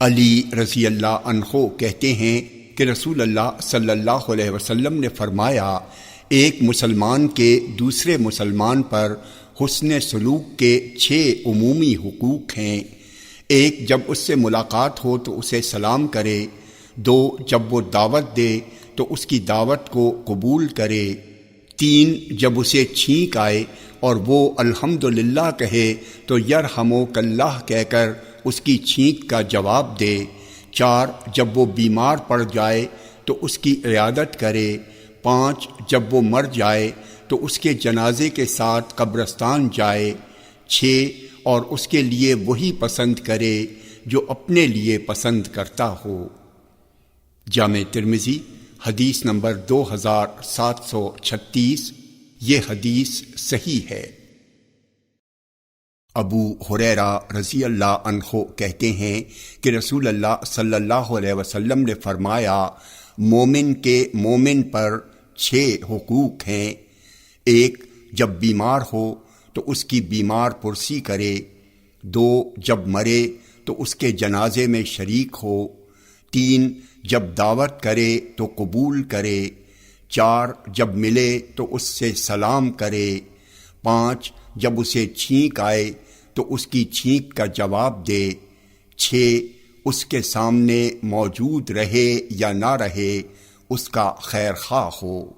علی رضی اللہ عنہ کہتے ہیں کہ رسول اللہ صلی اللہ علیہ وسلم نے فرمایا، ایک مسلمان کے دوسرے مسلمان پر حسن سلوک کے 6 عمومی حقوق ہیں۔ 1، جب اس سے ملاقات ہو تو اسے سلام کرے۔ 2، جب وہ دعوت دے تو اس کی دعوت کو قبول کرے۔ 3، جب اسے چھینک آئے اور وہ الحمدللہ کہے تو یرحمک اللہ کہہ کر اس کی چھینک کا جواب دے۔ 4، جب وہ بیمار پڑ جائے تو اس کی عیادت کرے۔ 5، جب وہ مر جائے تو اس کے جنازے کے ساتھ قبرستان جائے۔ 6، اور اس کے لیے وہی پسند کرے جو اپنے لیے پسند کرتا ہو۔ جامع ترمذی حدیث نمبر 2736۔ یہ حدیث صحیح ہے۔ ابو ہریرہ رضی اللہ عنہ کہتے ہیں کہ رسول اللہ صلی اللہ علیہ وسلم نے فرمایا، مومن کے مومن پر 6 حقوق ہیں۔ 1، جب بیمار ہو تو اس کی بیمار پرسی کرے۔ 2، جب مرے تو اس کے جنازے میں شریک ہو۔ 3، جب دعوت کرے تو قبول کرے۔ 4، جب ملے تو اس سے سلام کرے۔ 5، جب اسے چھینک آئے تو اس کی چھینک کا جواب دے۔ 6، اس کے سامنے موجود رہے یا نہ رہے اس کا خیر خواہ ہو۔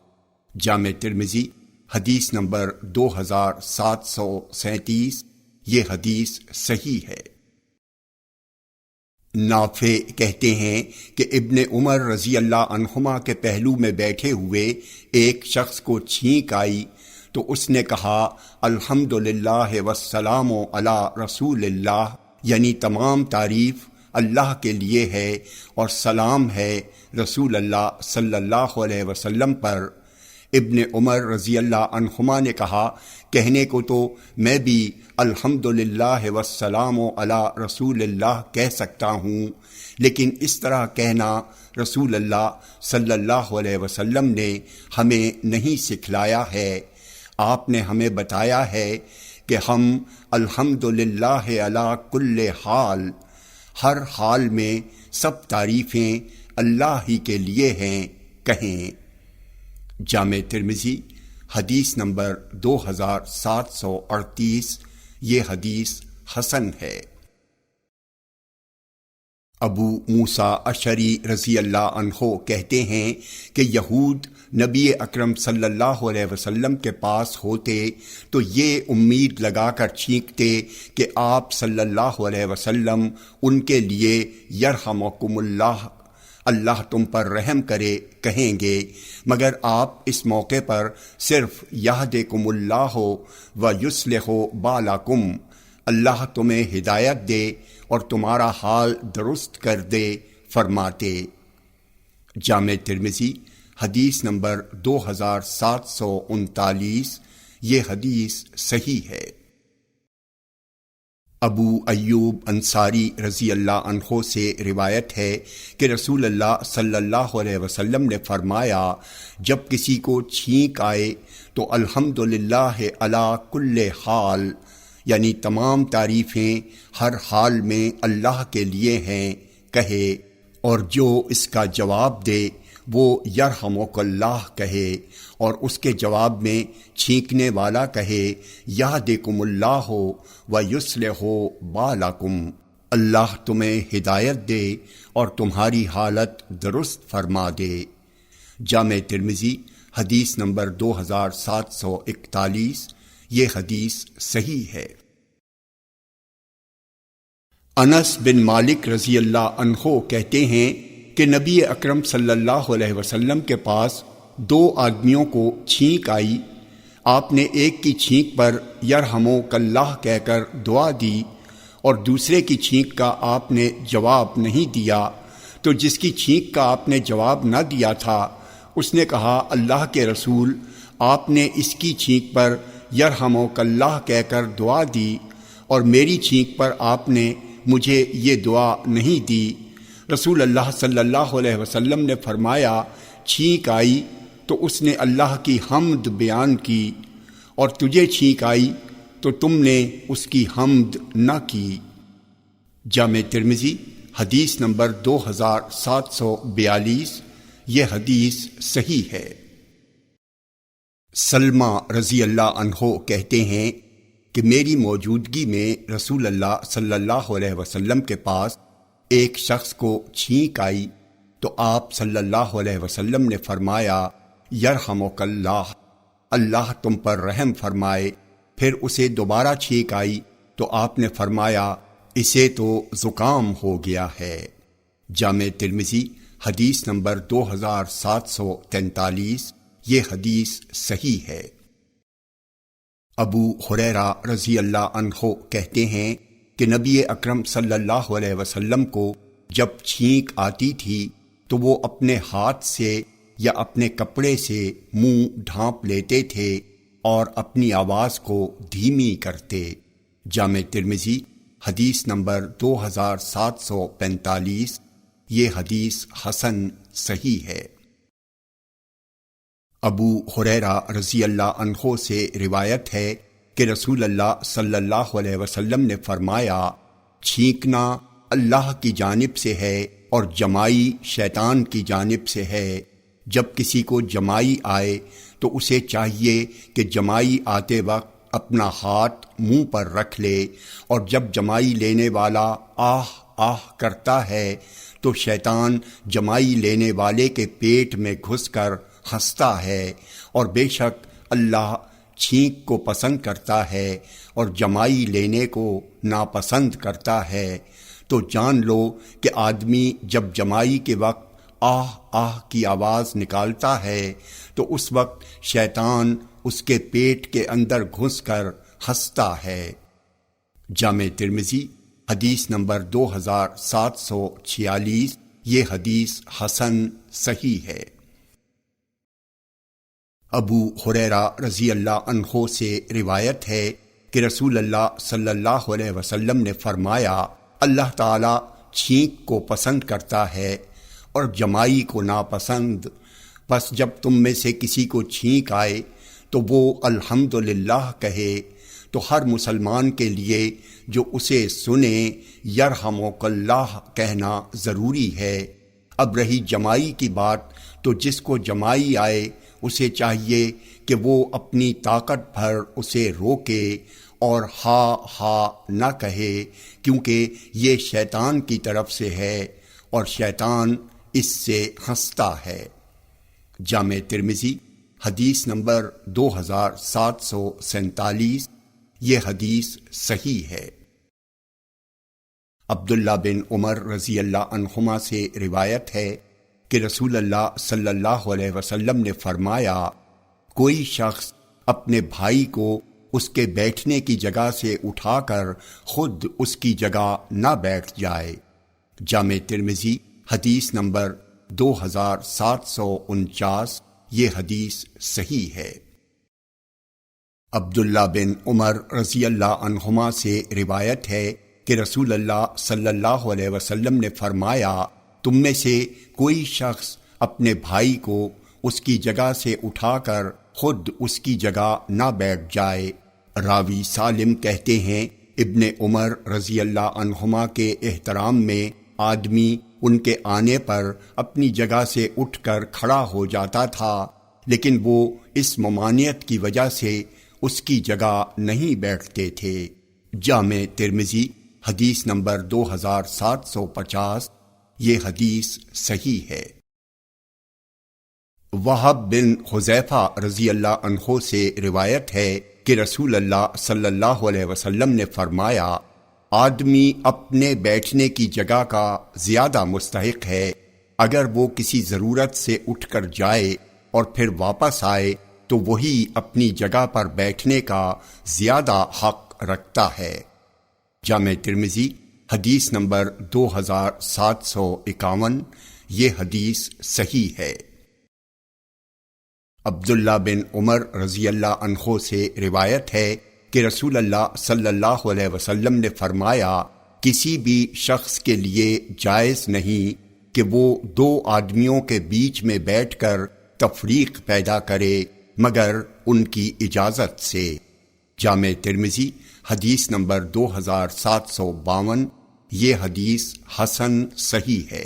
جامع ترمذی حدیث نمبر 2737۔ یہ حدیث صحیح ہے۔ نافع کہتے ہیں کہ ابن عمر رضی اللہ عنہما کے پہلو میں بیٹھے ہوئے ایک شخص کو چھینک آئی تو اس نے کہا، الحمدللہ والسلام علی رسول اللہ، یعنی تمام تعریف اللہ کے لیے ہے اور سلام ہے رسول اللہ صلی اللہ علیہ وسلم پر۔ ابن عمر رضی اللہ عنہما نے کہا، کہنے کو تو میں بھی الحمدللہ والسلام علی رسول اللہ کہہ سکتا ہوں، لیکن اس طرح کہنا رسول اللہ صلی اللہ علیہ وسلم نے ہمیں نہیں سکھلایا ہے۔ آپ نے ہمیں بتایا ہے کہ ہم الحمدللہ علی کل حال، ہر حال میں سب تعریفیں اللہ ہی کے لیے ہیں کہیں۔ جامع ترمذی حدیث نمبر 2738۔ یہ حدیث حسن ہے۔ ابو موسیٰ اشعری رضی اللہ عنہ کہتے ہیں کہ یہود نبی اکرم صلی اللہ علیہ وسلم کے پاس ہوتے تو یہ امید لگا کر چھینکتے کہ آپ صلی اللہ علیہ وسلم ان کے لیے یرحمکم اللہ، اللہ تم پر رحم کرے کہیں گے، مگر آپ اس موقع پر صرف یہدکم اللہ و یصلح بالکم، اللہ تمہیں ہدایت دے اور تمہارا حال درست کر دے فرماتے۔ جامع ترمذی حدیث نمبر 2739۔ یہ حدیث صحیح ہے۔ ابو ایوب انصاری رضی اللہ عنہ سے روایت ہے کہ رسول اللہ صلی اللہ علیہ وسلم نے فرمایا، جب کسی کو چھینک آئے تو الحمدللہ علی کل حال، یعنی تمام تعریفیں ہر حال میں اللہ کے لیے ہیں کہے، اور جو اس کا جواب دے وہ یرحمک اللہ کہے، اور اس کے جواب میں چھینکنے والا کہے، یہدکم اللہ و یصلح بالکم، اللہ تمہیں ہدایت دے اور تمہاری حالت درست فرما دے۔ جامع ترمذی حدیث نمبر 2741۔ یہ حدیث صحیح ہے۔ انس بن مالک رضی اللہ عنہ کہتے ہیں کہ نبی اکرم صلی اللہ علیہ وسلم کے پاس 2 آدمیوں کو چھینک آئی۔ آپ نے ایک کی چھینک پر یرحمک اللہ کہہ کر دعا دی اور دوسرے کی چھینک کا آپ نے جواب نہیں دیا، تو جس کی چھینک کا آپ نے جواب نہ دیا تھا اس نے کہا، اللہ کے رسول، آپ نے اس کی چھینک پر یرحمک اللہ کہہ کر دعا دی اور میری چھینک پر آپ نے مجھے یہ دعا نہیں دی۔ رسول اللہ صلی اللہ علیہ وسلم نے فرمایا، چھینک آئی تو اس نے اللہ کی حمد بیان کی، اور تجھے چھینک آئی تو تم نے اس کی حمد نہ کی۔ جامع ترمذی حدیث نمبر 2742، یہ حدیث صحیح ہے۔ سلمہ رضی اللہ عنہ کہتے ہیں کہ میری موجودگی میں رسول اللہ صلی اللہ علیہ وسلم کے پاس ایک شخص کو چھینک آئی تو آپ صلی اللہ علیہ وسلم نے فرمایا یرحمک اللہ، اللہ تم پر رحم فرمائے۔ پھر اسے دوبارہ چھینک آئی تو آپ نے فرمایا اسے تو زکام ہو گیا ہے۔ جامع ترمذی حدیث نمبر 2743، یہ حدیث صحیح ہے۔ ابو ہریرہ رضی اللہ عنہ کہتے ہیں کہ نبی اکرم صلی اللہ علیہ وسلم کو جب چھینک آتی تھی تو وہ اپنے ہاتھ سے یا اپنے کپڑے سے منہ ڈھانپ لیتے تھے اور اپنی آواز کو دھیمی کرتے۔ جامع ترمذی حدیث نمبر 2745، یہ حدیث حسن صحیح ہے۔ ابو ہریرہ رضی اللہ عنہ سے روایت ہے کہ رسول اللہ صلی اللہ علیہ وسلم نے فرمایا چھینکنا اللہ کی جانب سے ہے اور جمائی شیطان کی جانب سے ہے۔ جب کسی کو جمائی آئے تو اسے چاہیے کہ جمائی آتے وقت اپنا ہاتھ منہ پر رکھ لے، اور جب جمائی لینے والا آہ آہ کرتا ہے تو شیطان جمائی لینے والے کے پیٹ میں گھس کر ہنستا ہے، اور بے شک اللہ چھینک کو پسند کرتا ہے اور جمائی لینے کو ناپسند کرتا ہے۔ تو جان لو کہ آدمی جب جمائی کے وقت آہ آہ کی آواز نکالتا ہے تو اس وقت شیطان اس کے پیٹ کے اندر گھس کر ہنستا ہے۔ جامع ترمذی حدیث نمبر 2746، یہ حدیث حسن صحیح ہے۔ ابو ہریرہ رضی اللہ عنہ سے روایت ہے کہ رسول اللہ صلی اللہ علیہ وسلم نے فرمایا اللہ تعالیٰ چھینک کو پسند کرتا ہے اور جمائی کو ناپسند، پس جب تم میں سے کسی کو چھینک آئے تو وہ الحمدللہ کہے۔ تو ہر مسلمان کے لیے جو اسے سنے یرحمک اللہ کہنا ضروری ہے۔ اب رہی جمائی کی بات، تو جس کو جمائی آئے اسے چاہیے کہ وہ اپنی طاقت بھر اسے روکے اور ہا ہا نہ کہے، کیونکہ یہ شیطان کی طرف سے ہے اور شیطان اس سے ہنستا ہے۔ جامع ترمذی حدیث نمبر 2747، یہ حدیث صحیح ہے۔ عبداللہ بن عمر رضی اللہ عنہما سے روایت ہے کہ رسول اللہ صلی اللہ علیہ وسلم نے فرمایا کوئی شخص اپنے بھائی کو اس کے بیٹھنے کی جگہ سے اٹھا کر خود اس کی جگہ نہ بیٹھ جائے۔ جامع ترمذی حدیث نمبر 2749، یہ حدیث صحیح ہے۔ عبداللہ بن عمر رضی اللہ عنہما سے روایت ہے کہ رسول اللہ صلی اللہ علیہ وسلم نے فرمایا تم میں سے کوئی شخص اپنے بھائی کو اس کی جگہ سے اٹھا کر خود اس کی جگہ نہ بیٹھ جائے۔ راوی سالم کہتے ہیں ابن عمر رضی اللہ عنہما کے احترام میں آدمی ان کے آنے پر اپنی جگہ سے اٹھ کر کھڑا ہو جاتا تھا، لیکن وہ اس ممانعت کی وجہ سے اس کی جگہ نہیں بیٹھتے تھے۔ جامع ترمذی حدیث نمبر 2750، یہ حدیث صحیح ہے۔ وہب بن حذیفہ رضی اللہ عنہ سے روایت ہے کہ رسول اللہ صلی اللہ علیہ وسلم نے فرمایا آدمی اپنے بیٹھنے کی جگہ کا زیادہ مستحق ہے، اگر وہ کسی ضرورت سے اٹھ کر جائے اور پھر واپس آئے تو وہی اپنی جگہ پر بیٹھنے کا زیادہ حق رکھتا ہے۔ جامع ترمذی حدیث نمبر 2751، یہ حدیث صحیح ہے۔ عبداللہ بن عمر رضی اللہ عنہ سے روایت ہے کہ رسول اللہ صلی اللہ علیہ وسلم نے فرمایا کسی بھی شخص کے لیے جائز نہیں کہ وہ دو آدمیوں کے بیچ میں بیٹھ کر تفریق پیدا کرے مگر ان کی اجازت سے۔ جامع ترمذی حدیث نمبر 2752، یہ حدیث حسن صحیح ہے۔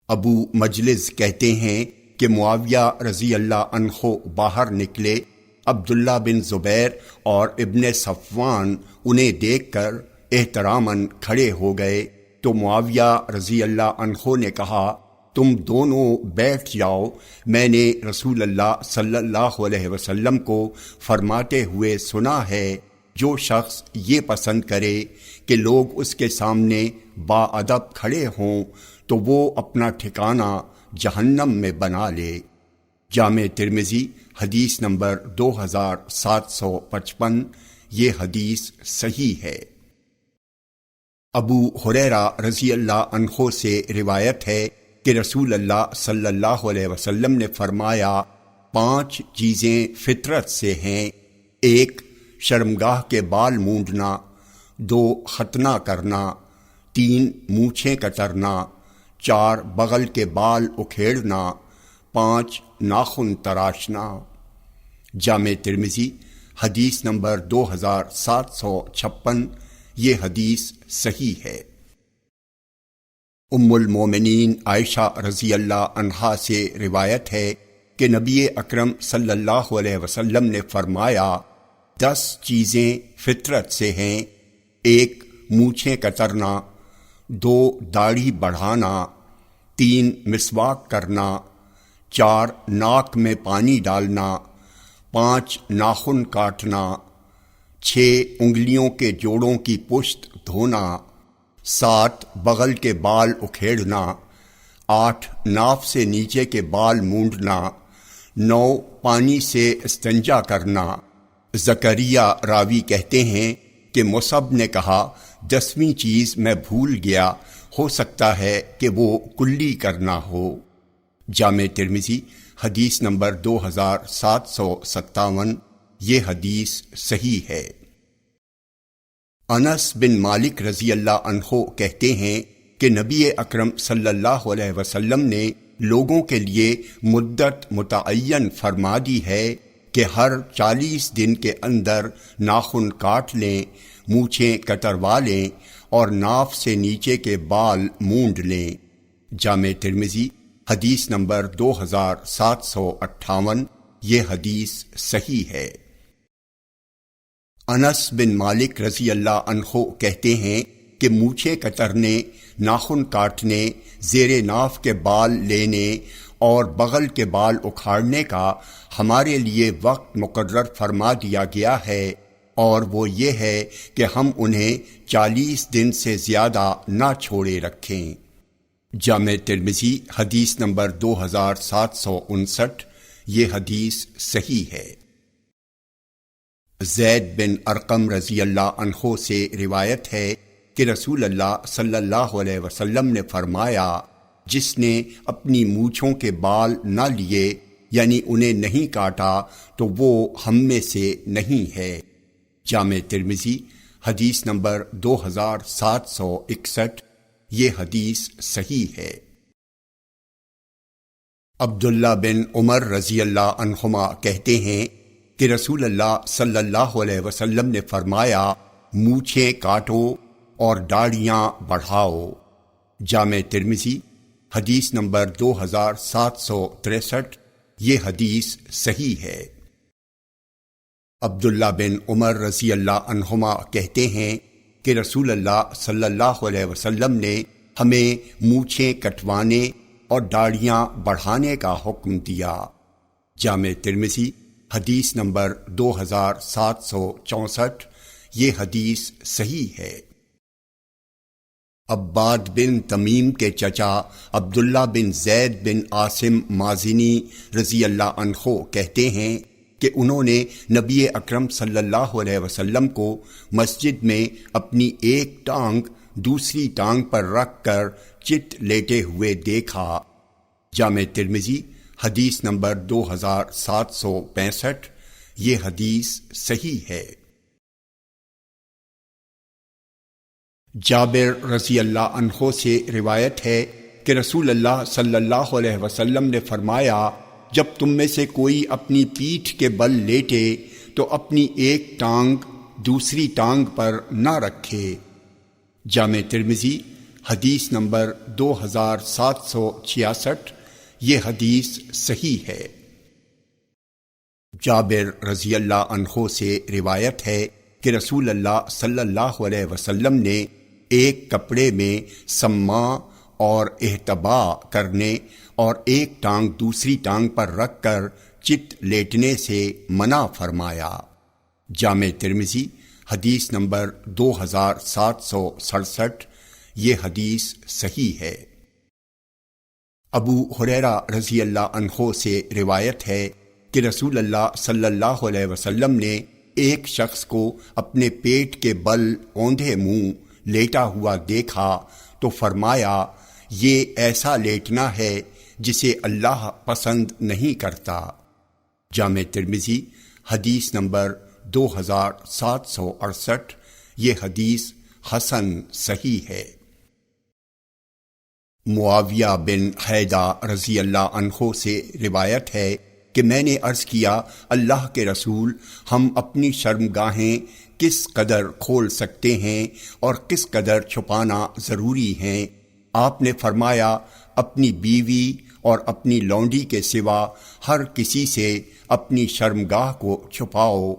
ابو مجلس کہتے ہیں کہ معاویہ رضی اللہ عنہ باہر نکلے، عبداللہ بن زبیر اور ابن صفوان انہیں دیکھ کر احتراماً کھڑے ہو گئے تو معاویہ رضی اللہ عنہ نے کہا تم دونوں بیٹھ جاؤ، میں نے رسول اللہ صلی اللہ علیہ وسلم کو فرماتے ہوئے سنا ہے جو شخص یہ پسند کرے کہ لوگ اس کے سامنے باادب کھڑے ہوں تو وہ اپنا ٹھکانہ جہنم میں بنا لے۔ جامع ترمذی حدیث نمبر 2755، یہ حدیث صحیح ہے۔ ابو ہریرہ رضی اللہ عنہ سے روایت ہے کہ رسول اللہ صلی اللہ علیہ وسلم نے فرمایا 5 چیزیں فطرت سے ہیں، 1 شرمگاہ کے بال مونڈنا، 2 ختنہ کرنا، 3 مونچھیں کترنا، 4 بغل کے بال اکھیڑنا، 5 ناخن تراشنا۔ جامع ترمذی حدیث نمبر 2756، یہ حدیث صحیح ہے۔ ام المومنین عائشہ رضی اللہ عنہا سے روایت ہے کہ نبی اکرم صلی اللہ علیہ وسلم نے فرمایا 10 چیزیں فطرت سے ہیں، 1 مونچھیں کترنا، 2 داڑھی بڑھانا، 3 مسواک کرنا، 4 ناک میں پانی ڈالنا، 5 ناخن کاٹنا، 6 انگلیوں کے جوڑوں کی پشت دھونا، 7 بغل کے بال اکھیڑنا، 8 ناف سے نیچے کے بال مونڈنا، 9 پانی سے استنجا کرنا۔ زکریہ راوی کہتے ہیں کہ مصعب نے کہا 10ویں چیز میں بھول گیا، ہو سکتا ہے کہ وہ کلی کرنا ہو۔ جامع ترمذی حدیث نمبر 2757، یہ حدیث صحیح ہے۔ انس بن مالک رضی اللہ عنہ کہتے ہیں کہ نبی اکرم صلی اللہ علیہ وسلم نے لوگوں کے لیے مدت متعین فرما دی ہے کہ ہر 40 دن کے اندر ناخن کاٹ لیں، مونچھیں کتروا لیں اور ناف سے نیچے کے بال مونڈ لیں۔ جامع ترمذی حدیث نمبر 2758، یہ حدیث صحیح ہے۔ انس بن مالک رضی اللہ عنہ کہتے ہیں کہ مونچھیں کترنے، ناخن کاٹنے، زیر ناف کے بال لینے اور بغل کے بال اکھاڑنے کا ہمارے لیے وقت مقرر فرما دیا گیا ہے، اور وہ یہ ہے کہ ہم انہیں 40 دن سے زیادہ نہ چھوڑے رکھیں۔ جامع ترمذی حدیث نمبر 2759، یہ حدیث صحیح ہے۔ زید بن ارقم رضی اللہ عنہ سے روایت ہے کہ رسول اللہ صلی اللہ علیہ وسلم نے فرمایا جس نے اپنی مونچھوں کے بال نہ لیے یعنی انہیں نہیں کاٹا تو وہ ہم میں سے نہیں ہے۔ جامع ترمذی حدیث نمبر 2761، یہ حدیث صحیح ہے۔ عبداللہ بن عمر رضی اللہ عنہما کہتے ہیں کہ رسول اللہ صلی اللہ علیہ وسلم نے فرمایا مونچھیں کاٹو اور داڑھیاں بڑھاؤ۔ جامع ترمذی حدیث نمبر 2763، یہ حدیث صحیح ہے۔ عبداللہ بن عمر رضی اللہ عنہما کہتے ہیں کہ رسول اللہ صلی اللہ علیہ وسلم نے ہمیں مونچھیں کٹوانے اور داڑھیاں بڑھانے کا حکم دیا۔ جامع ترمذی حدیث نمبر 2764، یہ حدیث صحیح ہے۔ عباد بن تمیم کے چچا عبداللہ بن زید بن عاصم مازنی رضی اللہ عنہ کہتے ہیں کہ انہوں نے نبی اکرم صلی اللہ علیہ وسلم کو مسجد میں اپنی ایک ٹانگ دوسری ٹانگ پر رکھ کر چت لیٹے ہوئے دیکھا۔ جامع ترمذی حدیث نمبر 2765، یہ حدیث صحیح ہے۔ جابر رضی اللہ عنہ سے روایت ہے کہ رسول اللہ صلی اللہ علیہ وسلم نے فرمایا، جب تم میں سے کوئی اپنی پیٹھ کے بل لیٹے تو اپنی ایک ٹانگ دوسری ٹانگ پر نہ رکھے۔ جامع ترمذی حدیث نمبر 2766، یہ حدیث صحیح ہے۔ جابر رضی اللہ عنہ سے روایت ہے کہ رسول اللہ صلی اللہ علیہ وسلم نے ایک کپڑے میں سما اور احتباء کرنے اور ایک ٹانگ دوسری ٹانگ پر رکھ کر چت لیٹنے سے منع فرمایا۔ جامع ترمذی حدیث نمبر 2767، یہ حدیث صحیح ہے۔ ابو ہریرہ رضی اللہ عنہ سے روایت ہے کہ رسول اللہ صلی اللہ علیہ وسلم نے ایک شخص کو اپنے پیٹ کے بل اوندھے منہ لیٹا ہوا دیکھا تو فرمایا، یہ ایسا لیٹنا ہے جسے اللہ پسند نہیں کرتا۔ جامع ترمذی حدیث نمبر 2768، یہ حدیث حسن صحیح ہے۔ معاویہ بن حیدہ رضی اللہ عنہ سے روایت ہے کہ میں نے عرض کیا، اللہ کے رسول، ہم اپنی شرمگاہیں کس قدر کھول سکتے ہیں اور کس قدر چھپانا ضروری ہیں؟ آپ نے فرمایا، اپنی بیوی اور اپنی لونڈی کے سوا ہر کسی سے اپنی شرمگاہ کو چھپاؤ۔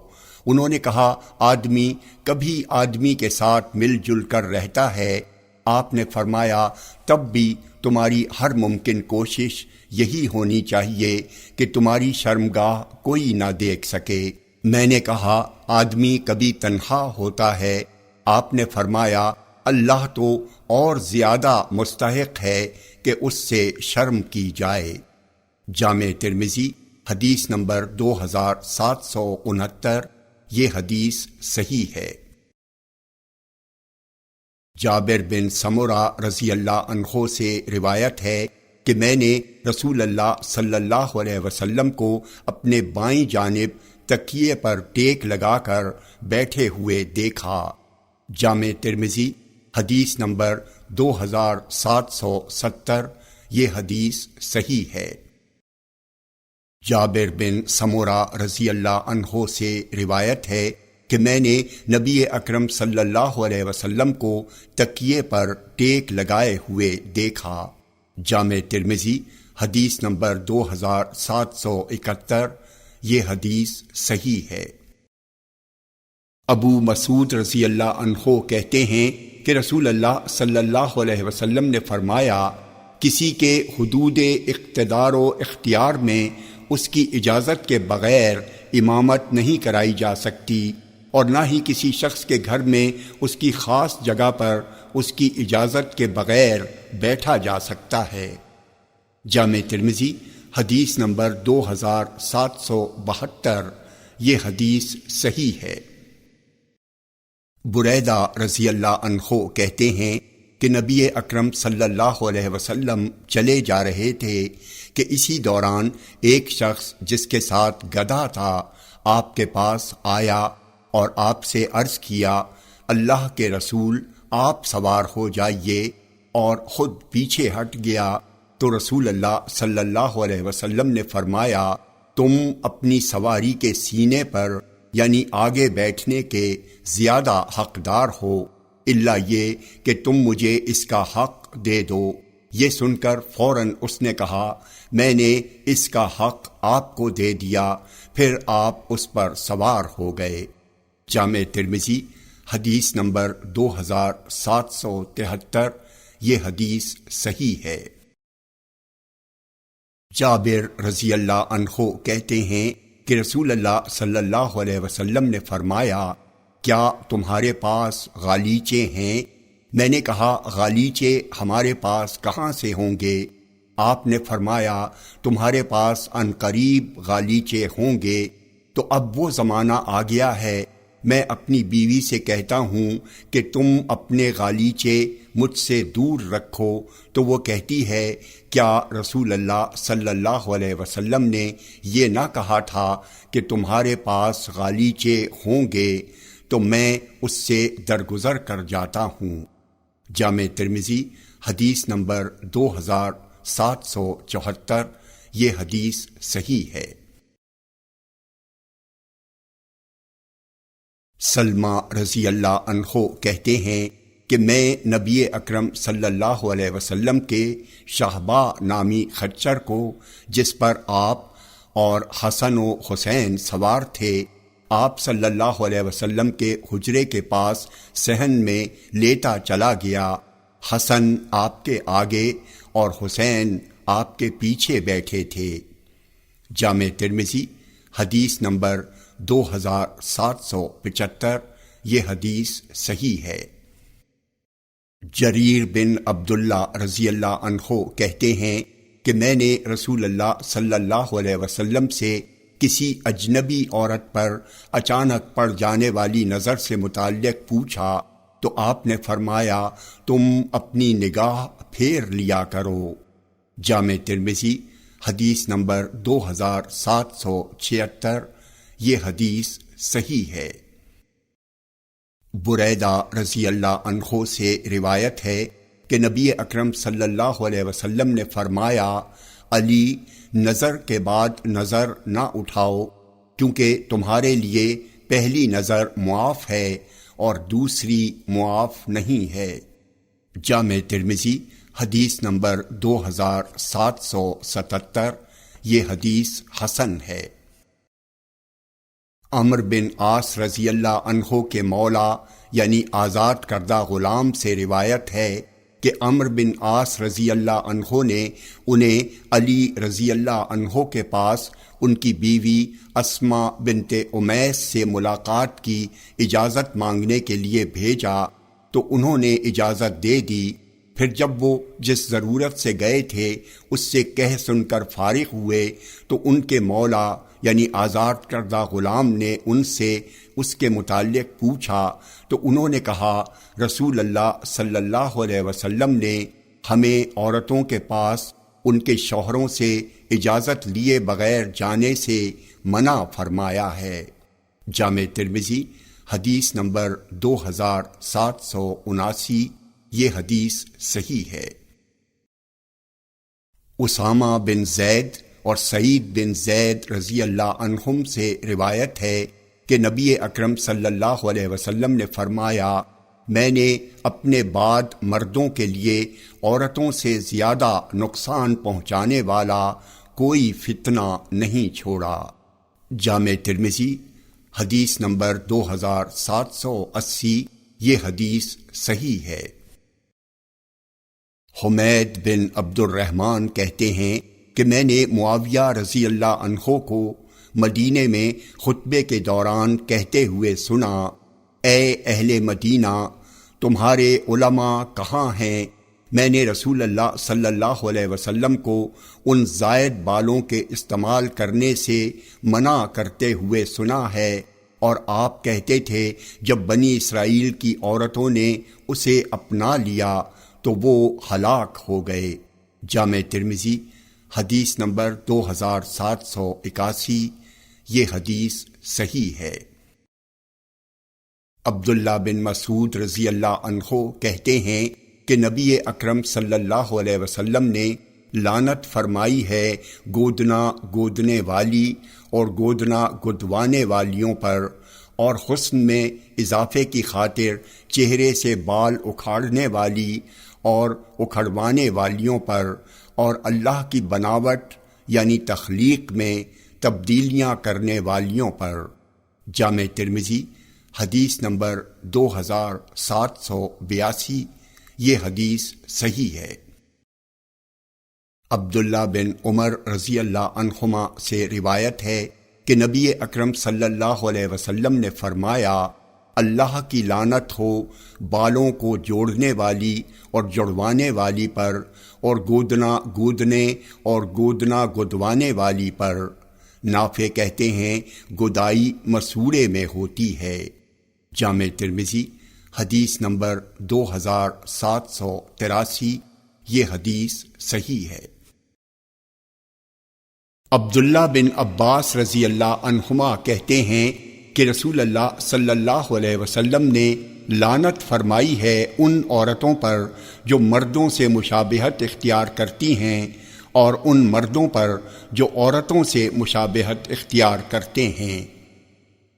انہوں نے کہا، آدمی کبھی آدمی کے ساتھ مل جل کر رہتا ہے۔ آپ نے فرمایا، تب بھی تمہاری ہر ممکن کوشش یہی ہونی چاہیے کہ تمہاری شرمگاہ کوئی نہ دیکھ سکے۔ میں نے کہا، آدمی کبھی تنہا ہوتا ہے؟ آپ نے فرمایا، اللہ تو اور زیادہ مستحق ہے کہ اس سے شرم کی جائے۔ جامع ترمذی حدیث نمبر 2769، یہ حدیث صحیح ہے۔ جابر بن سمرہ رضی اللہ عنہ سے روایت ہے کہ میں نے رسول اللہ صلی اللہ علیہ وسلم کو اپنے بائیں جانب تکیے پر ٹیک لگا کر بیٹھے ہوئے دیکھا۔ جامع ترمذی حدیث نمبر 2770، یہ حدیث صحیح ہے۔ جابر بن سمرہ رضی اللہ عنہ سے روایت ہے کہ میں نے نبی اکرم صلی اللہ علیہ وسلم کو تکیے پر ٹیک لگائے ہوئے دیکھا۔ جامع ترمذی حدیث نمبر 2771، یہ حدیث صحیح ہے۔ ابو مسعود رضی اللہ عنہ کہتے ہیں کہ رسول اللہ صلی اللہ علیہ وسلم نے فرمایا، کسی کے حدود اقتدار و اختیار میں اس کی اجازت کے بغیر امامت نہیں کرائی جا سکتی، اور نہ ہی کسی شخص کے گھر میں اس کی خاص جگہ پر اس کی اجازت کے بغیر بیٹھا جا سکتا ہے۔ جامع ترمذی حدیث نمبر 2772، یہ حدیث صحیح ہے۔ بریدہ رضی اللہ عنہ کہتے ہیں کہ نبی اکرم صلی اللہ علیہ وسلم چلے جا رہے تھے کہ اسی دوران ایک شخص جس کے ساتھ گدھا تھا آپ کے پاس آیا اور آپ سے عرض کیا، اللہ کے رسول، آپ سوار ہو جائیے، اور خود پیچھے ہٹ گیا تو رسول اللہ صلی اللہ علیہ وسلم نے فرمایا، تم اپنی سواری کے سینے پر یعنی آگے بیٹھنے کے زیادہ حقدار ہو، الا یہ کہ تم مجھے اس کا حق دے دو۔ یہ سن کر فوراً اس نے کہا، میں نے اس کا حق آپ کو دے دیا، پھر آپ اس پر سوار ہو گئے۔ جامع ترمذی حدیث نمبر 2773، یہ حدیث صحیح ہے۔ جابر رضی اللہ عنہ کہتے ہیں کہ رسول اللہ صلی اللہ علیہ وسلم نے فرمایا، کیا تمہارے پاس غالیچے ہیں؟ میں نے کہا، غالیچے ہمارے پاس کہاں سے ہوں گے؟ آپ نے فرمایا، تمہارے پاس عنقریب غالیچے ہوں گے۔ تو اب وہ زمانہ آ گیا ہے، میں اپنی بیوی سے کہتا ہوں کہ تم اپنے غالیچے مجھ سے دور رکھو، تو وہ کہتی ہے، کیا رسول اللہ صلی اللہ علیہ وسلم نے یہ نہ کہا تھا کہ تمہارے پاس غالیچے ہوں گے؟ تو میں اس سے درگزر کر جاتا ہوں۔ جامع ترمذی حدیث نمبر 2774، یہ حدیث صحیح ہے۔ سلمہ رضی اللہ عنہ کہتے ہیں کہ میں نبی اکرم صلی اللہ علیہ وسلم کے شہبا نامی خچر کو، جس پر آپ اور حسن و حسین سوار تھے، آپ صلی اللہ علیہ وسلم کے حجرے کے پاس صحن میں لیتا چلا گیا۔ حسن آپ کے آگے اور حسین آپ کے پیچھے بیٹھے تھے۔ جامع ترمذی حدیث نمبر 2775، یہ حدیث صحیح ہے۔ جریر بن عبداللہ رضی اللہ عنہ کہتے ہیں کہ میں نے رسول اللہ صلی اللہ علیہ وسلم سے کسی اجنبی عورت پر اچانک پڑ جانے والی نظر سے متعلق پوچھا تو آپ نے فرمایا، تم اپنی نگاہ پھیر لیا کرو۔ جامع ترمذی حدیث نمبر 2776، یہ حدیث صحیح ہے۔ بریدہ رضی اللہ عنہ سے روایت ہے کہ نبی اکرم صلی اللہ علیہ وسلم نے فرمایا، علی، نظر کے بعد نظر نہ اٹھاؤ، کیونکہ تمہارے لیے پہلی نظر معاف ہے اور دوسری معاف نہیں ہے۔ جامع ترمذی حدیث نمبر 2777، یہ حدیث حسن ہے۔ عمرو بن عاص رضی اللہ عنہ کے مولا یعنی آزاد کردہ غلام سے روایت ہے کہ عمرو بن عاص رضی اللہ عنہ نے انہیں علی رضی اللہ عنہ کے پاس ان کی بیوی اسماء بنت امیس سے ملاقات کی اجازت مانگنے کے لیے بھیجا تو انہوں نے اجازت دے دی۔ پھر جب وہ جس ضرورت سے گئے تھے اس سے کہہ سن کر فارغ ہوئے تو ان کے مولا یعنی آزاد کردہ غلام نے ان سے اس کے متعلق پوچھا تو انہوں نے کہا، رسول اللہ صلی اللہ علیہ وسلم نے ہمیں عورتوں کے پاس ان کے شوہروں سے اجازت لیے بغیر جانے سے منع فرمایا ہے۔ جامع ترمذی حدیث نمبر 2779، یہ حدیث صحیح ہے۔ اسامہ بن زید اور سعید بن زید رضی اللہ عنہم سے روایت ہے کہ نبی اکرم صلی اللہ علیہ وسلم نے فرمایا، میں نے اپنے بعد مردوں کے لیے عورتوں سے زیادہ نقصان پہنچانے والا کوئی فتنہ نہیں چھوڑا۔ جامع ترمذی حدیث نمبر 2780، یہ حدیث صحیح ہے۔ حمید بن عبد الرحمن کہتے ہیں کہ میں نے معاویہ رضی اللہ عنہ کو مدینے میں خطبے کے دوران کہتے ہوئے سنا، اے اہل مدینہ، تمہارے علماء کہاں ہیں؟ میں نے رسول اللہ صلی اللہ علیہ وسلم کو ان زائد بالوں کے استعمال کرنے سے منع کرتے ہوئے سنا ہے، اور آپ کہتے تھے جب بنی اسرائیل کی عورتوں نے اسے اپنا لیا تو وہ ہلاک ہو گئے۔ جامع ترمذی حدیث نمبر 2781، یہ حدیث صحیح ہے۔ عبداللہ بن مسعود رضی اللہ عنہ کہتے ہیں کہ نبی اکرم صلی اللہ علیہ وسلم نے لعنت فرمائی ہے گودنا گودنے والی اور گودنا گدوانے والیوں پر، اور حسن میں اضافے کی خاطر چہرے سے بال اکھاڑنے والی اور اکھڑوانے والیوں پر، اور اللہ کی بناوٹ یعنی تخلیق میں تبدیلیاں کرنے والیوں پر۔ جامع ترمذی حدیث نمبر 2782، یہ حدیث صحیح ہے۔ عبداللہ بن عمر رضی اللہ عنہما سے روایت ہے کہ نبی اکرم صلی اللہ علیہ وسلم نے فرمایا، اللہ کی لعنت ہو بالوں کو جوڑنے والی اور جڑوانے والی پر، اور گودنا گودنے اور گودنا گدوانے والی پر۔ نافع کہتے ہیں گدائی مسورے میں ہوتی ہے۔ جامع ترمذی حدیث نمبر 2783، یہ حدیث صحیح ہے۔ عبداللہ بن عباس رضی اللہ عنہما کہتے ہیں کہ رسول اللہ صلی اللہ علیہ وسلم نے لعنت فرمائی ہے ان عورتوں پر جو مردوں سے مشابہت اختیار کرتی ہیں اور ان مردوں پر جو عورتوں سے مشابہت اختیار کرتے ہیں۔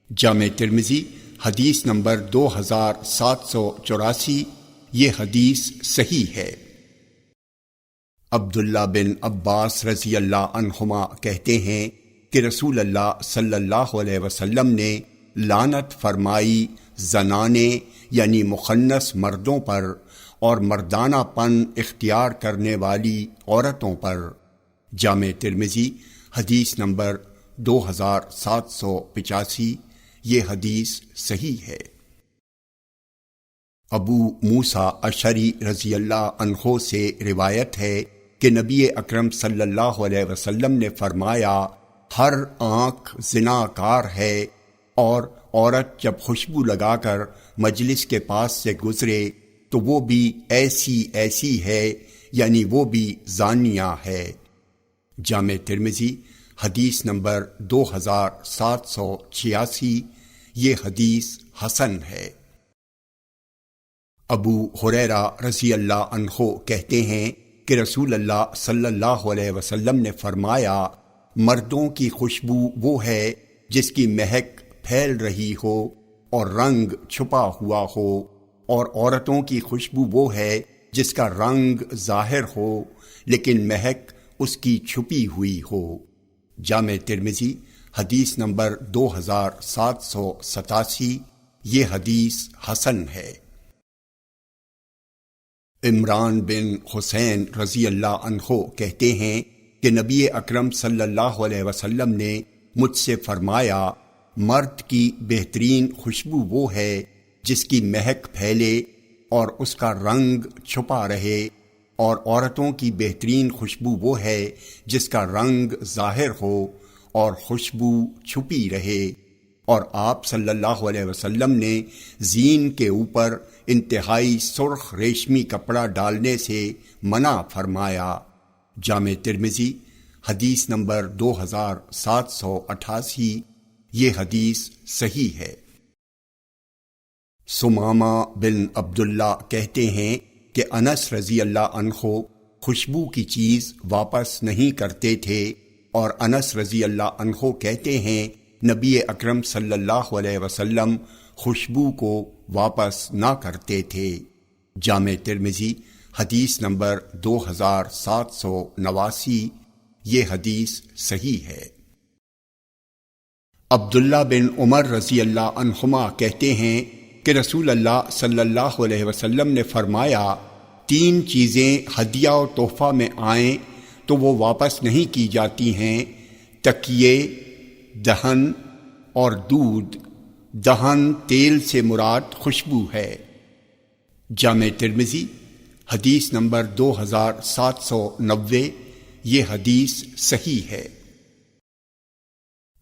جامع ترمذی حدیث نمبر 2784، یہ حدیث صحیح ہے۔ عبداللہ بن عباس رضی اللہ عنہما کہتے ہیں کہ رسول اللہ صلی اللہ علیہ وسلم نے لعنت فرمائی زنانے یعنی مخنث مردوں پر اور مردانہ پن اختیار کرنے والی عورتوں پر۔ جامع ترمذی حدیث نمبر 2785، یہ حدیث صحیح ہے۔ ابو موسیٰ اشعری رضی اللہ عنہ سے روایت ہے کہ نبی اکرم صلی اللہ علیہ وسلم نے فرمایا، ہر آنکھ زناکار ہے، اور عورت جب خوشبو لگا کر مجلس کے پاس سے گزرے تو وہ بھی ایسی ہے، یعنی وہ بھی زانیہ ہے۔ جامع ترمذی حدیث نمبر 2786، یہ حدیث حسن ہے۔ ابو ہریرہ رضی اللہ عنہ کہتے ہیں کہ رسول اللہ صلی اللہ علیہ وسلم نے فرمایا، مردوں کی خوشبو وہ ہے جس کی مہک پھیل رہی ہو اور رنگ چھپا ہوا ہو، اور عورتوں کی خوشبو وہ ہے جس کا رنگ ظاہر ہو لیکن مہک اس کی چھپی ہوئی ہو۔ جامع ترمذی حدیث نمبر 2787، یہ حدیث حسن ہے۔ عمران بن حسین رضی اللہ عنہ کہتے ہیں کہ نبی اکرم صلی اللہ علیہ وسلم نے مجھ سے فرمایا، مرد کی بہترین خوشبو وہ ہے جس کی مہک پھیلے اور اس کا رنگ چھپا رہے، اور عورتوں کی بہترین خوشبو وہ ہے جس کا رنگ ظاہر ہو اور خوشبو چھپی رہے۔ اور آپ صلی اللہ علیہ وسلم نے زین کے اوپر انتہائی سرخ ریشمی کپڑا ڈالنے سے منع فرمایا۔ جامع ترمذی حدیث نمبر 2788، یہ حدیث صحیح ہے۔ ثمامہ بن عبداللہ کہتے ہیں کہ انس رضی اللہ عنہ خوشبو کی چیز واپس نہیں کرتے تھے، اور انس رضی اللہ عنہ کہتے ہیں نبی اکرم صلی اللہ علیہ وسلم خوشبو کو واپس نہ کرتے تھے۔ جامع ترمذی حدیث نمبر 2789، یہ حدیث صحیح ہے۔ عبداللہ بن عمر رضی اللہ عنہما کہتے ہیں کہ رسول اللہ صلی اللہ علیہ وسلم نے فرمایا، 3 چیزیں ہدیہ و تحفہ میں آئیں تو وہ واپس نہیں کی جاتی ہیں، تکیے، دہن اور دودھ۔ دہن تیل سے مراد خوشبو ہے۔ جامع ترمذی حدیث نمبر 2790، یہ حدیث صحیح ہے۔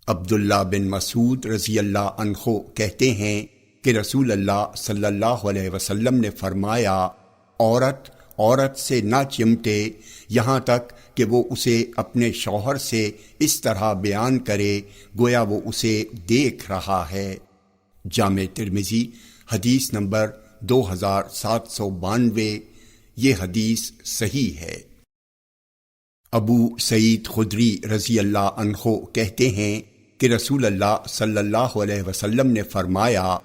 عبداللہ بن مسعود رضی اللہ عنہ کہتے ہیں کہ رسول اللہ صلی اللہ علیہ وسلم نے فرمایا، عورت سے نہ چمٹے یہاں تک کہ وہ اسے اپنے شوہر سے اس طرح بیان کرے گویا وہ اسے دیکھ رہا ہے۔ جامع ترمذی حدیث نمبر 2792، یہ حدیث صحیح ہے۔ ابو سعید خدری رضی اللہ عنہ کہتے ہیں کہ رسول اللہ صلی اللہ علیہ وسلم نے فرمایا،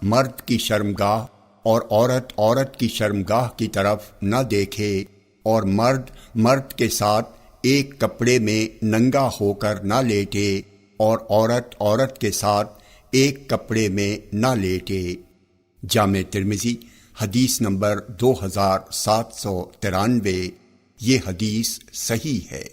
مرد کی شرمگاہ اور عورت کی شرمگاہ کی طرف نہ دیکھے، اور مرد کے ساتھ ایک کپڑے میں ننگا ہو کر نہ لیٹے، اور عورت کے ساتھ ایک کپڑے میں نہ لیٹے۔ جامع ترمذی حدیث نمبر 2793، یہ حدیث صحیح ہے۔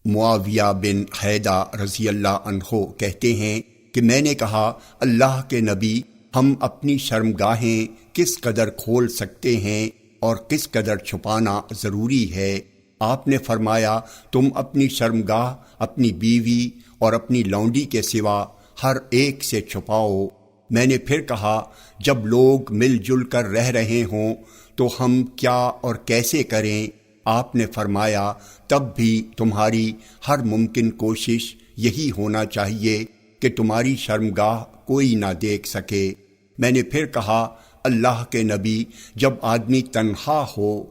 معاویہ بن حیدہ رضی اللہ عنہ کہتے ہیں کہ میں نے کہا، اللہ کے نبی، ہم اپنی شرمگاہیں کس قدر کھول سکتے ہیں اور کس قدر چھپانا ضروری ہے؟ آپ نے فرمایا، تم اپنی شرمگاہ اپنی بیوی اور اپنی لونڈی کے سوا ہر ایک سے چھپاؤ۔ میں نے پھر کہا، جب لوگ مل جل کر رہ رہے ہوں تو ہم کیا اور کیسے کریں؟ آپ نے فرمایا، تب بھی تمہاری ہر ممکن کوشش یہی ہونا چاہیے کہ تمہاری شرمگاہ کوئی نہ دیکھ سکے۔ میں نے پھر کہا اللہ کے نبی، جب آدمی تنہا ہو؟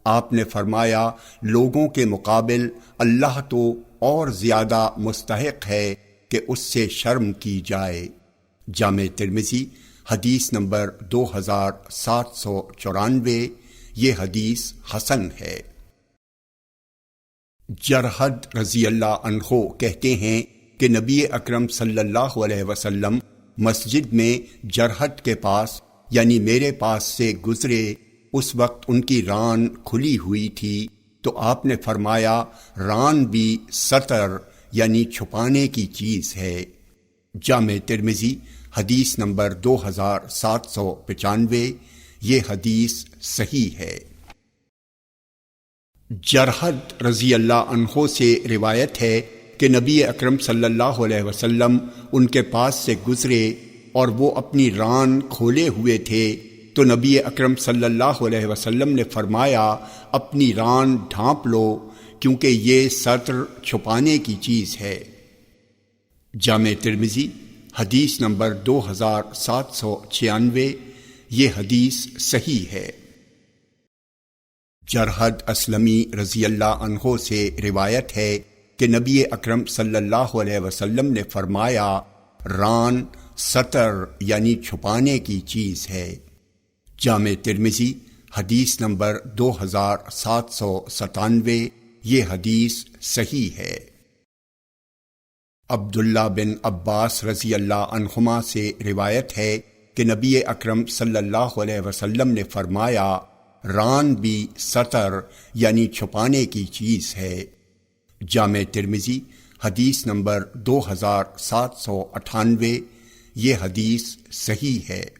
آپ نے فرمایا لوگوں کے مقابل اللہ تو اور زیادہ مستحق ہے کہ اس سے شرم کی جائے۔ جامع ترمذی حدیث نمبر 2794، یہ حدیث حسن ہے۔ جرحد رضی اللہ عنہ کہتے ہیں کہ نبی اکرم صلی اللہ علیہ وسلم مسجد میں جرحد کے پاس یعنی میرے پاس سے گزرے، اس وقت ان کی ران کھلی ہوئی تھی، تو آپ نے فرمایا ران بھی ستر یعنی چھپانے کی چیز ہے۔ جامع ترمذی حدیث نمبر 2795، یہ حدیث صحیح ہے۔ جرحد رضی اللہ عنہ سے روایت ہے کہ نبی اکرم صلی اللہ علیہ وسلم ان کے پاس سے گزرے اور وہ اپنی ران کھولے ہوئے تھے، تو نبی اکرم صلی اللہ علیہ وسلم نے فرمایا اپنی ران ڈھانپ لو کیونکہ یہ ستر چھپانے کی چیز ہے۔ جامع ترمذی حدیث نمبر 2796، یہ حدیث صحیح ہے۔ جرحد اسلمی رضی اللہ عنہ سے روایت ہے کہ نبی اکرم صلی اللہ علیہ وسلم نے فرمایا ران ستر یعنی چھپانے کی چیز ہے۔ جامع ترمذی حدیث نمبر 2797، یہ حدیث صحیح ہے۔ عبداللہ بن عباس رضی اللہ عنہما سے روایت ہے کہ نبی اکرم صلی اللہ علیہ وسلم نے فرمایا ران بھی ستر یعنی چھپانے کی چیز ہے۔ جامع ترمذی حدیث نمبر 2798، یہ حدیث صحیح ہے۔